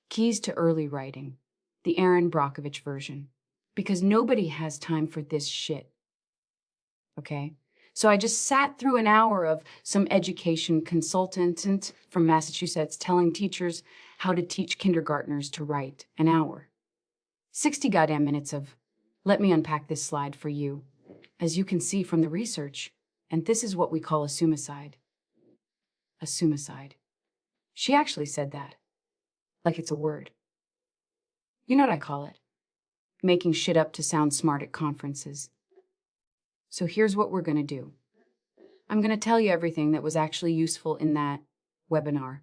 Keys to Early Writing, the Aaron Brockovich version. Because nobody has time for this shit, okay? So I just sat through an hour of some education consultant from Massachusetts telling teachers how to teach kindergartners to write. An hour. 60 goddamn minutes of, let me unpack this slide for you. As you can see from the research, and this is what we call a sumicide. A sumicide. She actually said that. Like it's a word. You know what I call it? Making shit up to sound smart at conferences. So here's what we're gonna do. I'm gonna tell you everything that was actually useful in that webinar,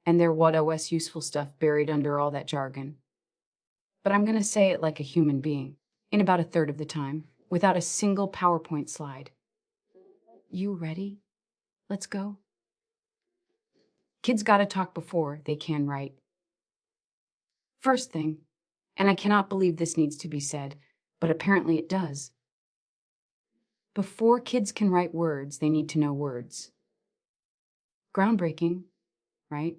and there was useful stuff buried under all that jargon. But I'm gonna say it like a human being, in about a third of the time, without a single PowerPoint slide. You ready? Let's go. Kids gotta talk before they can write. First thing, and I cannot believe this needs to be said, but apparently it does. Before kids can write words, they need to know words. Groundbreaking, right?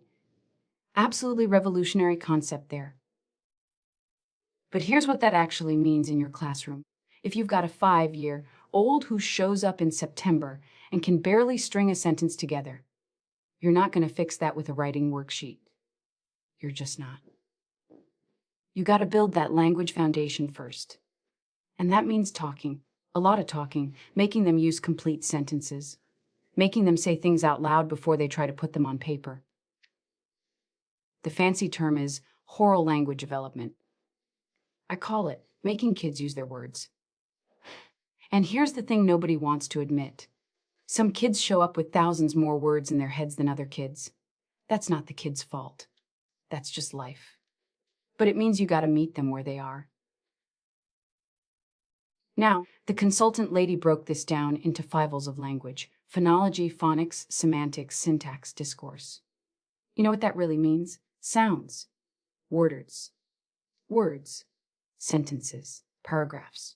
Absolutely revolutionary concept there. But here's what that actually means in your classroom. If you've got a 5-year-old who shows up in September and can barely string a sentence together, you're not going to fix that with a writing worksheet. You're just not. You got to build that language foundation first. And that means talking, a lot of talking, making them use complete sentences, making them say things out loud before they try to put them on paper. The fancy term is oral language development. I call it making kids use their words. And here's the thing nobody wants to admit. Some kids show up with thousands more words in their heads than other kids. That's not the kid's fault. That's just life. But it means you gotta meet them where they are. Now, the consultant lady broke this down into 5 levels of language: phonology, phonics, semantics, syntax, discourse. You know what that really means? Sounds, words, sentences, paragraphs.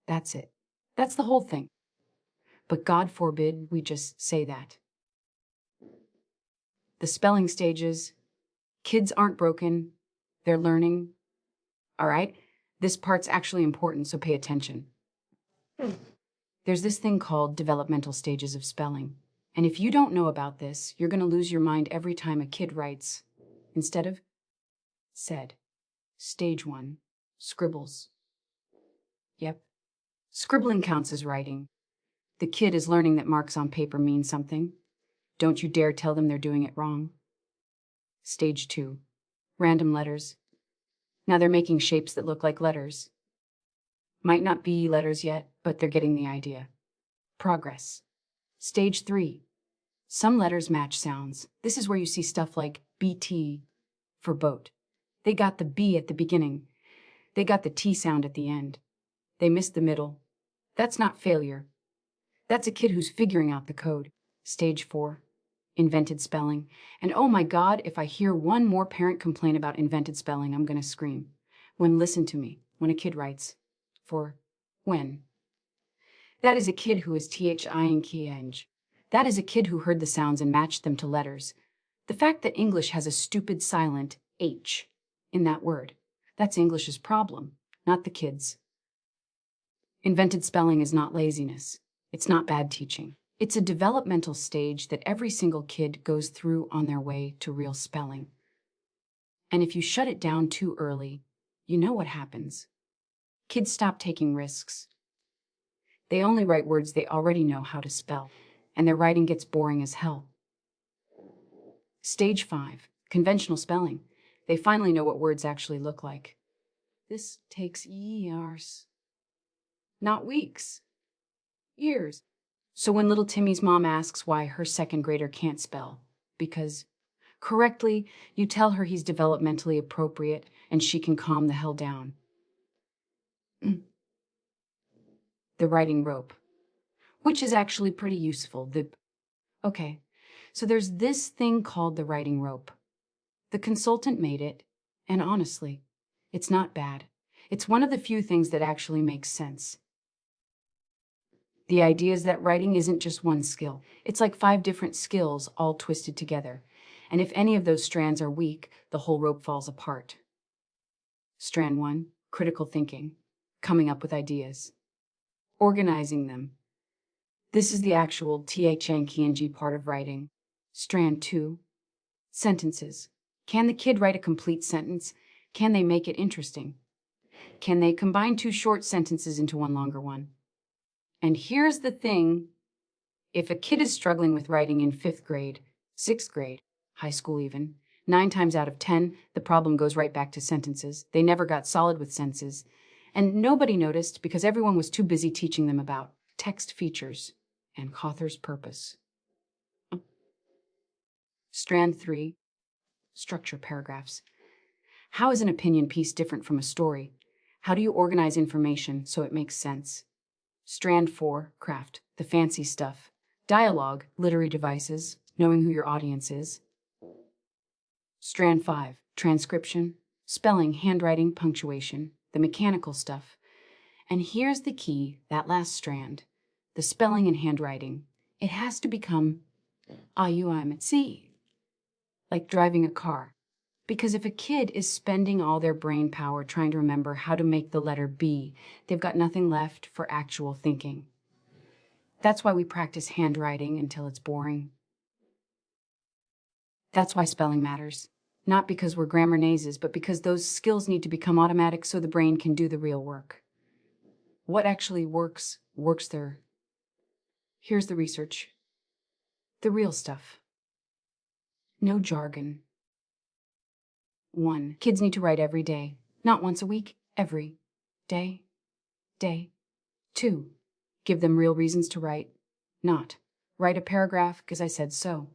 That's it. That's the whole thing. But God forbid we just say that. The spelling stages. Kids aren't broken. They're learning. All right? This part's actually important, so pay attention. There's this thing called developmental stages of spelling. And if you don't know about this, you're going to lose your mind every time a kid writes instead of said. Stage 1, scribbles. Yep. Scribbling counts as writing. The kid is learning that marks on paper mean something. Don't you dare tell them they're doing it wrong. Stage 2, random letters. Now they're making shapes that look like letters. Might not be letters yet, but they're getting the idea. Progress. Stage 3, some letters match sounds. This is where you see stuff like BT for boat. They got the B at the beginning. They got the T sound at the end. They missed the middle. That's not failure. That's a kid who's figuring out the code. Stage 4, invented spelling. And oh my God, if I hear one more parent complain about invented spelling, I'm gonna scream. Listen to me, when a kid writes for when. That is a kid who is THING. That is a kid who heard the sounds and matched them to letters. The fact that English has a stupid silent H in that word, that's English's problem, not the kid's. Invented spelling is not laziness. It's not bad teaching. It's a developmental stage that every single kid goes through on their way to real spelling. And if you shut it down too early, you know what happens. Kids stop taking risks. They only write words they already know how to spell, and their writing gets boring as hell. Stage 5, conventional spelling. They finally know what words actually look like. This takes years. Not weeks. Years. So when little Timmy's mom asks why her 2nd grader can't spell, because correctly, you tell her he's developmentally appropriate and she can calm the hell down. The writing rope, which is actually pretty useful. Okay, so there's this thing called the writing rope. The consultant made it, and honestly, it's not bad. It's one of the few things that actually makes sense. The idea is that writing isn't just one skill. It's like 5 different skills all twisted together. And if any of those strands are weak, the whole rope falls apart. Strand 1, critical thinking, coming up with ideas, organizing them. This is the actual THNKNG part of writing. Strand 2, sentences. Can the kid write a complete sentence? Can they make it interesting? Can they combine two short sentences into one longer one? And here's the thing. If a kid is struggling with writing in 5th grade, 6th grade, high school even, 9 times out of 10, the problem goes right back to sentences. They never got solid with sentences. And nobody noticed because everyone was too busy teaching them about text features and Cawthor's purpose. Strand 3, structure paragraphs. How is an opinion piece different from a story? How do you organize information so it makes sense? Strand 4, craft, the fancy stuff. Dialogue, literary devices, knowing who your audience is. Strand 5, transcription, spelling, handwriting, punctuation, the mechanical stuff. And here's the key, that last strand, the spelling and handwriting. It has to become IUIMC, like driving a car. Because if a kid is spending all their brain power trying to remember how to make the letter B, they've got nothing left for actual thinking. That's why we practice handwriting until it's boring. That's why spelling matters. Not because we're grammar nazes, but because those skills need to become automatic so the brain can do the real work. What actually works there. Here's the research. The real stuff. No jargon. 1. Kids need to write every day. Not once a week, every day. 2. Give them real reasons to write. Not write a paragraph because I said so.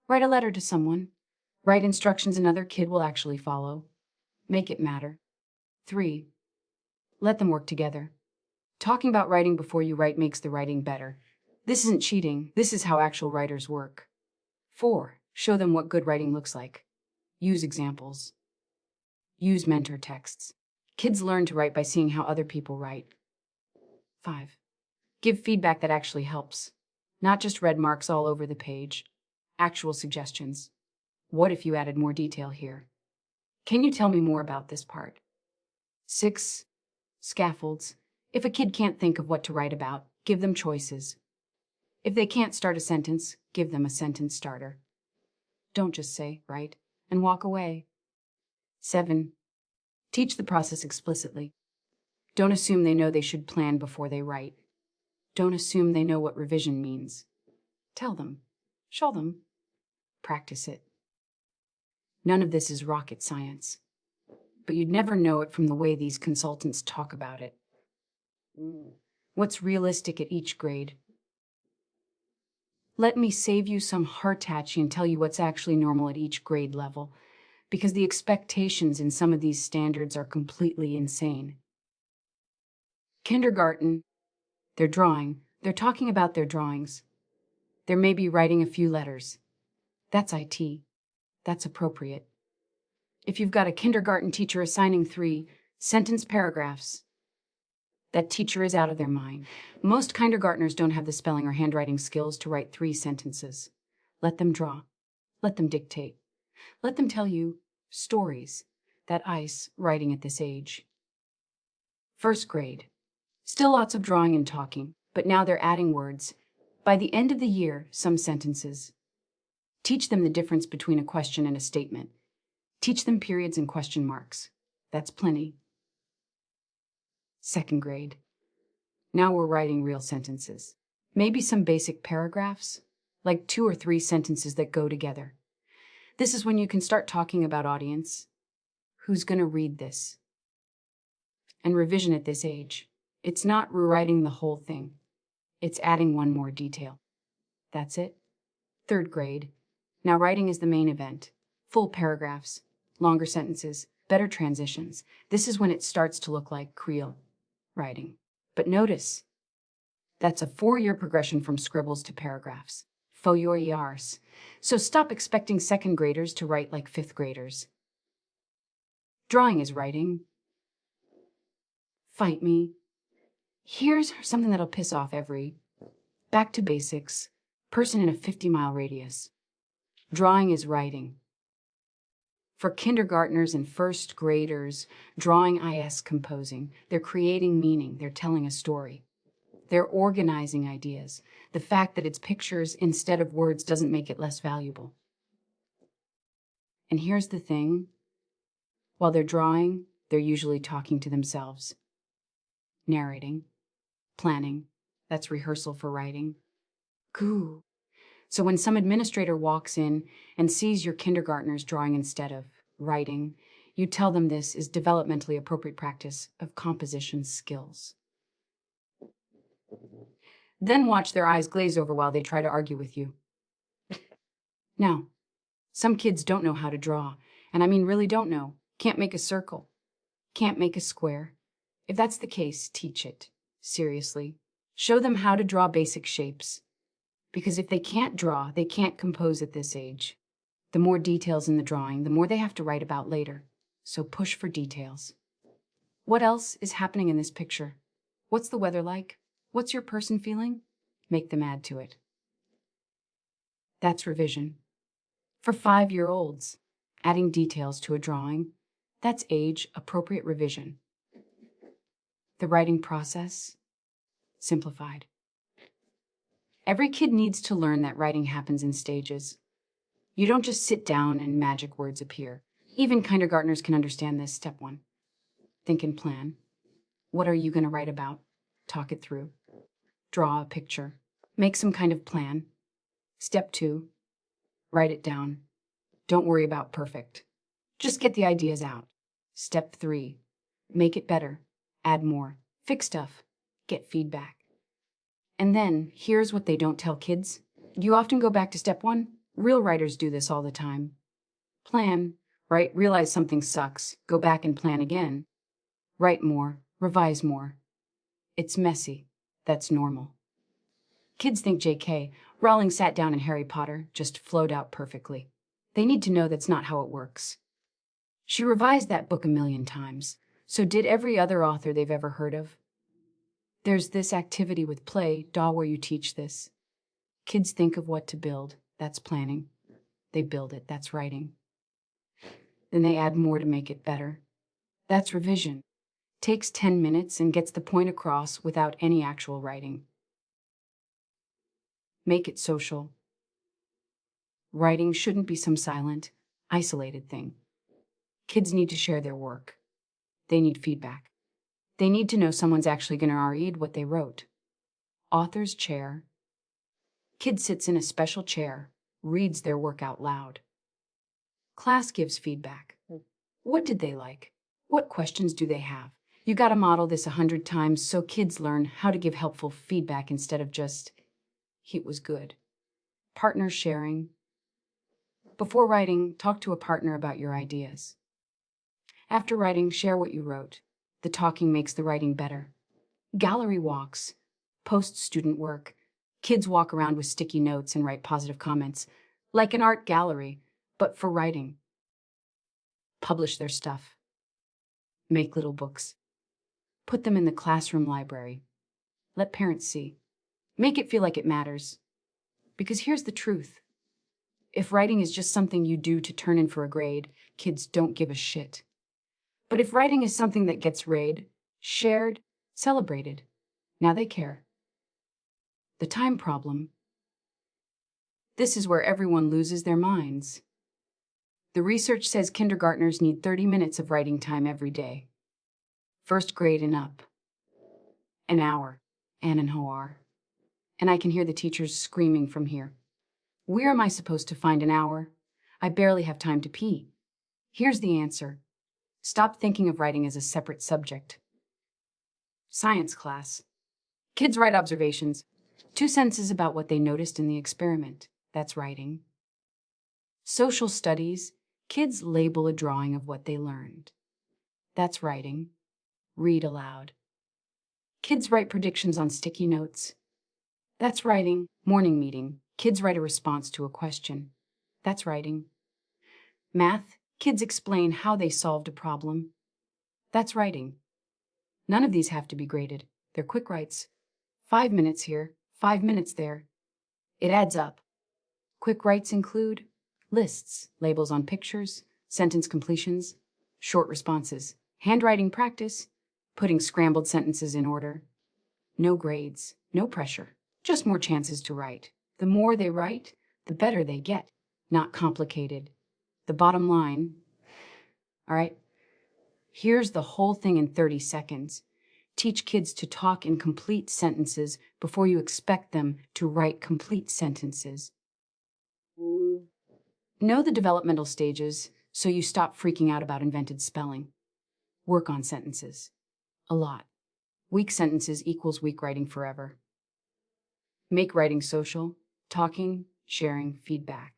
Write a letter to someone. Write instructions another kid will actually follow. Make it matter. 3. Let them work together. Talking about writing before you write makes the writing better. This isn't cheating. This is how actual writers work. 4. Show them what good writing looks like. Use examples. Use mentor texts. Kids learn to write by seeing how other people write. 5. Give feedback that actually helps. Not just red marks all over the page. Actual suggestions. What if you added more detail here? Can you tell me more about this part? 6. Scaffolds. If a kid can't think of what to write about, give them choices. If they can't start a sentence, give them a sentence starter. Don't just say, write, and walk away. 7. Teach the process explicitly. Don't assume they know they should plan before they write. Don't assume they know what revision means. Tell them. Show them. Practice it. None of this is rocket science, but you'd never know it from the way these consultants talk about it. What's realistic at each grade? Let me save you some heart-touching and tell you what's actually normal at each grade level, because the expectations in some of these standards are completely insane. Kindergarten, they're drawing. They're talking about their drawings. They're maybe writing a few letters. That's IT. That's appropriate. If you've got a kindergarten teacher assigning 3 sentence paragraphs, that teacher is out of their mind. Most kindergartners don't have the spelling or handwriting skills to write 3 sentences. Let them draw. Let them dictate. Let them tell you stories. That ICE writing at this age. 1st grade. Still lots of drawing and talking, but now they're adding words. By the end of the year, some sentences. Teach them the difference between a question and a statement. Teach them periods and question marks. That's plenty. 2nd grade. Now we're writing real sentences. Maybe some basic paragraphs, like 2 or 3 sentences that go together. This is when you can start talking about audience. Who's going to read this? And revision at this age. It's not rewriting the whole thing. It's adding one more detail. That's it. 3rd grade. Now writing is the main event. Full paragraphs, longer sentences, better transitions. This is when it starts to look like Creole writing. But notice, that's a 4-year progression from scribbles to paragraphs. 4 years. So stop expecting 2nd graders to write like 5th graders. Drawing is writing. Fight me. Here's something that'll piss off every back to basics person in a 50-mile radius. Drawing is writing. For kindergartners and first graders, drawing is composing. They're creating meaning. They're telling a story. They're organizing ideas. The fact that it's pictures instead of words doesn't make it less valuable. And here's the thing. While they're drawing, they're usually talking to themselves. Narrating. Planning. That's rehearsal for writing. Goo. So when some administrator walks in and sees your kindergartners drawing instead of writing, you tell them this is developmentally appropriate practice of composition skills. Then watch their eyes glaze over while they try to argue with you. Now, some kids don't know how to draw, and I mean really don't know. Can't make a circle. Can't make a square. If that's the case, teach it. Seriously. Show them how to draw basic shapes. Because if they can't draw, they can't compose at this age. The more details in the drawing, the more they have to write about later. So push for details. What else is happening in this picture? What's the weather like? What's your person feeling? Make them add to it. That's revision. For 5-year-olds, adding details to a drawing, that's age-appropriate revision. The writing process, simplified. Every kid needs to learn that writing happens in stages. You don't just sit down and magic words appear. Even kindergartners can understand this. Step 1. Think and plan. What are you going to write about? Talk it through. Draw a picture. Make some kind of plan. Step 2. Write it down. Don't worry about perfect. Just get the ideas out. Step 3. Make it better. Add more. Fix stuff. Get feedback. And then, here's what they don't tell kids. You often go back to step 1. Real writers do this all the time. Plan, right? Realize something sucks. Go back and plan again. Write more. Revise more. It's messy. That's normal. Kids think J.K. Rowling sat down and Harry Potter just flowed out perfectly. They need to know that's not how it works. She revised that book 1,000,000 times. So did every other author they've ever heard of. There's this activity with play, DAW, where you teach this. Kids think of what to build. That's planning. They build it. That's writing. Then they add more to make it better. That's revision. Takes 10 minutes and gets the point across without any actual writing. Make it social. Writing shouldn't be some silent, isolated thing. Kids need to share their work. They need feedback. They need to know someone's actually going to read what they wrote. Author's chair. Kid sits in a special chair, reads their work out loud. Class gives feedback. What did they like? What questions do they have? You got to model this 100 times so kids learn how to give helpful feedback instead of just, "It was good." Partner sharing. Before writing, talk to a partner about your ideas. After writing, share what you wrote. The talking makes the writing better. Gallery walks. Post student work. Kids walk around with sticky notes and write positive comments, like an art gallery, but for writing. Publish their stuff. Make little books. Put them in the classroom library. Let parents see. Make it feel like it matters. Because here's the truth. If writing is just something you do to turn in for a grade, kids don't give a shit. But if writing is something that gets read, shared, celebrated, now they care. The time problem. This is where everyone loses their minds. The research says kindergartners need 30 minutes of writing time every day. First grade and up. An hour. An hour. And I can hear the teachers screaming from here. Where am I supposed to find an hour? I barely have time to pee. Here's the answer. Stop thinking of writing as a separate subject. Science class. Kids write observations. 2 sentences about what they noticed in the experiment. That's writing. Social studies. Kids label a drawing of what they learned. That's writing. Read aloud. Kids write predictions on sticky notes. That's writing. Morning meeting. Kids write a response to a question. That's writing. Math. Kids explain how they solved a problem. That's writing. None of these have to be graded. They're quick writes. 5 minutes here, 5 minutes there. It adds up. Quick writes include lists, labels on pictures, sentence completions, short responses, handwriting practice, putting scrambled sentences in order. No grades, no pressure, just more chances to write. The more they write, the better they get. Not complicated. The bottom line, all right? Here's the whole thing in 30 seconds. Teach kids to talk in complete sentences before you expect them to write complete sentences. Know the developmental stages so you stop freaking out about invented spelling. Work on sentences. A lot. Weak sentences equals weak writing forever. Make writing social, talking, sharing, feedback.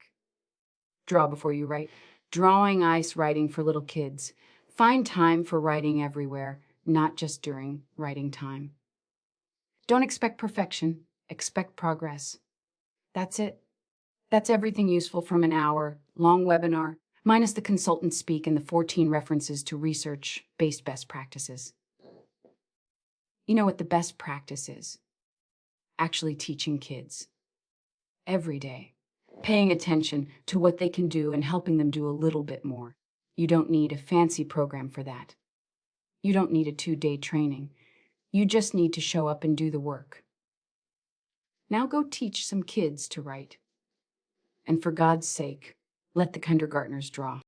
Draw before you write. Drawing ice writing for little kids. Find time for writing everywhere, not just during writing time. Don't expect perfection, expect progress. That's it. That's everything useful from an hour-long webinar, minus the consultant speak and the 14 references to research-based best practices. You know what the best practice is? Actually teaching kids. Every day. Paying attention to what they can do and helping them do a little bit more. You don't need a fancy program for that. You don't need a 2-day training. You just need to show up and do the work. Now go teach some kids to write. And for God's sake, let the kindergartners draw.